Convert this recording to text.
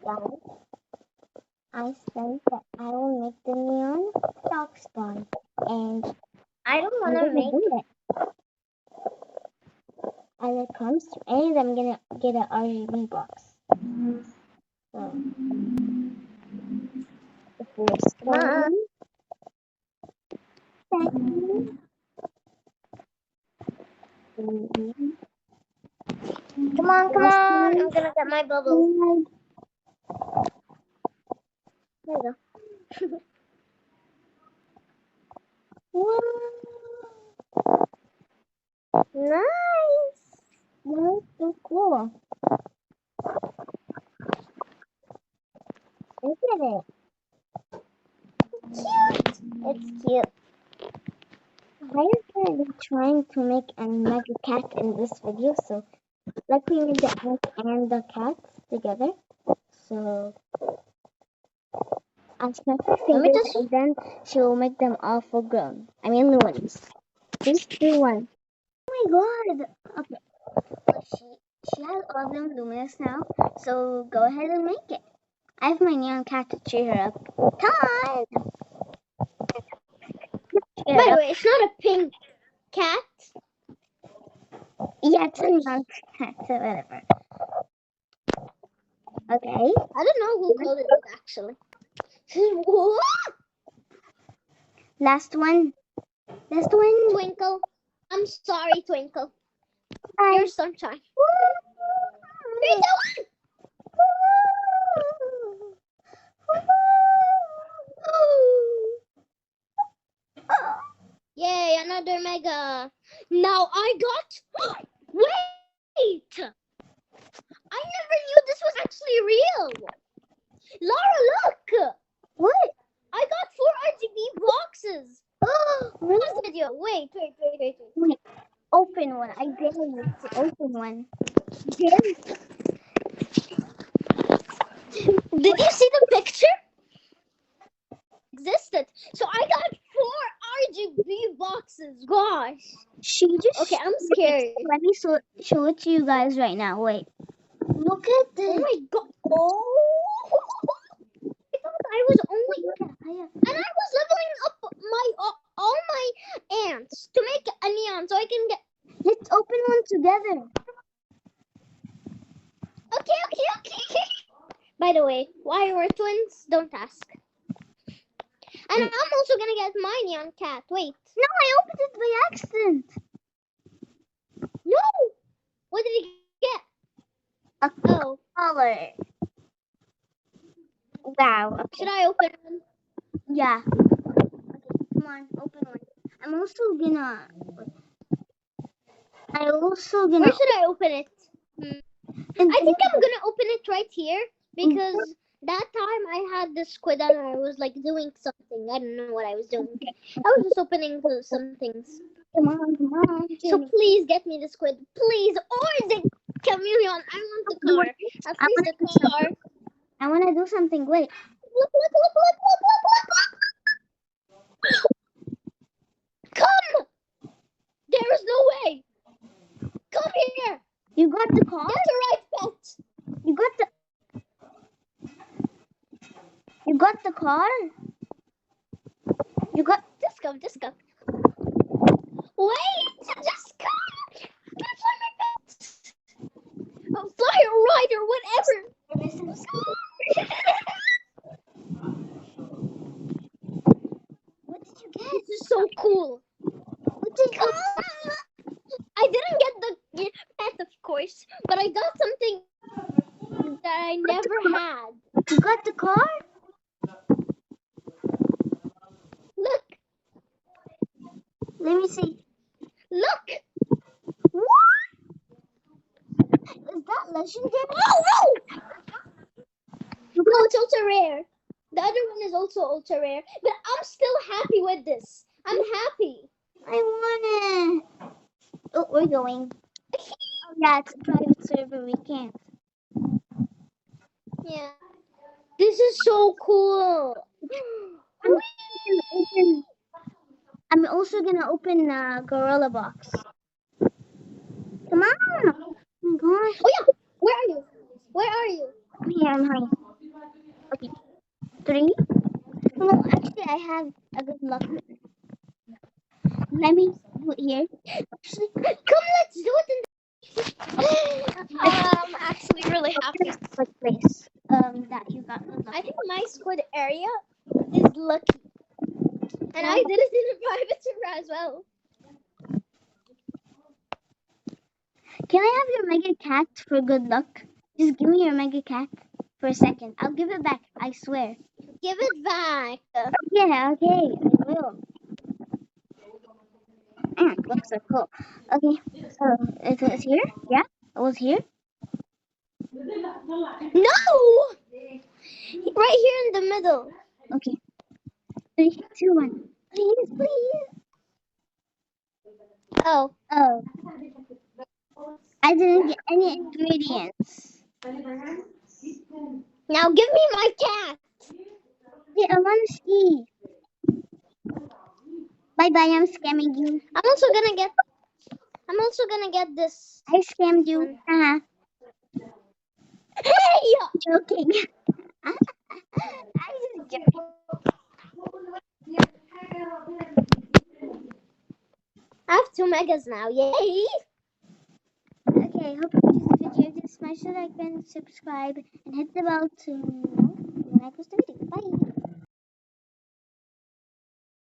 guys, I said that I will make the neon frog spawn, and I don't I'm want to gonna make. do it. And it comes to and I'm gonna get an RGB box. So the first Come on. one, second, and Come on, come last on. one. I'm gonna get my bubble. And There you go. wow, Nice. that's so cool. Look at it. Cute. It's cute. I am currently trying to make a mega cat in this video, so let's made the ant and the cat together. So I'll snap her Let me fingers just. and then she'll make them all full grown. I mean Luans. Just do one. Oh my god! Okay. Well, she has all of them luminous now, so go ahead and make it. I have my neon cat to cheer her up. Time! Cheer By her the up. way, it's not a pink cat. Yeah, it's a neon cat, so whatever. Okay. I don't know who called it actually. What? Last one. Last one. Twinkle. I'm sorry, Twinkle. Bye. Here's sunshine. 3, 2, 1. Yay, another mega. Now I got. Wait! I never knew this was actually real. Laura, look! What? I got 4 RGB boxes. Really? Pause the video. Wait. Wait. Open one. I dare you to open one. Dare you. Did you see the picture? Existed. So I got 4 RGB boxes. Gosh. She just. Okay, I'm scared. Let me show it to you guys right now. Wait. Look at this. Oh my god. Oh. I thought I was only. And I was leveling up my all my ants to make a neon so I can get. Let's open one together. Okay. By the way, why we're twins? Don't ask. And I'm also gonna get my neon cat. Wait. No, I opened it by accident. No. What did he get? A Oh. color. Wow. Okay. Should I open one? Yeah. Okay, come on, open one. I'm also gonna. Where should I open it? I think I'm gonna open it right here because that time I had the squid and I was like doing something. I don't know what I was doing. I was just opening some things. Come on. So please get me the squid, please, or the chameleon. I want the car. At least the car. I want to do something. Wait. Look. Come! There is no way. Come here. You got the car? Get the right pet. You got the car? You got. Just come. Wait, just come. Can I fly my pet? Fly or ride or whatever. What did you get? This is so cool. What did you I didn't get the pet, of course, but I got something that I never had. You got the car? Look. Let me see. Look. What? Is that legendary? Oh, no! No, it's ultra rare. The other one is also ultra rare, but I'm still happy with this. I'm happy. I want it. Oh, we're going. Oh, yeah, it's a private server. We can't. Yeah. This is so cool. I'm also gonna open the Gorilla box. Come on! Oh my gosh! Oh yeah, where are you? I'm here. 3. No, actually, I have a good luck. Let me do it here. Actually, Come, let's do it in I'm actually really happy. what place? That you got good luck. I think my squid area is lucky. And I did it in a private server as well. Can I have your mega cat for good luck? Just give me your mega cat for a second. I'll give it back. I swear. Give it back. Yeah, okay, I will. It looks so cool. Okay, so it was here? Yeah, it was here. No! Right here in the middle. Okay. 3, 2, 1. Please, please. Oh. Oh, I didn't get any ingredients. Now give me my cat. Yeah, I want to see. Bye bye, I'm scamming you. I'm also gonna get this. I scammed you. one. Hey! Yeah. Joking. I'm just joking. I have 2 megas now. Yay! Okay, hope you enjoyed this video. Just smash the like button, subscribe, and hit the bell to know when I post a video. Bye!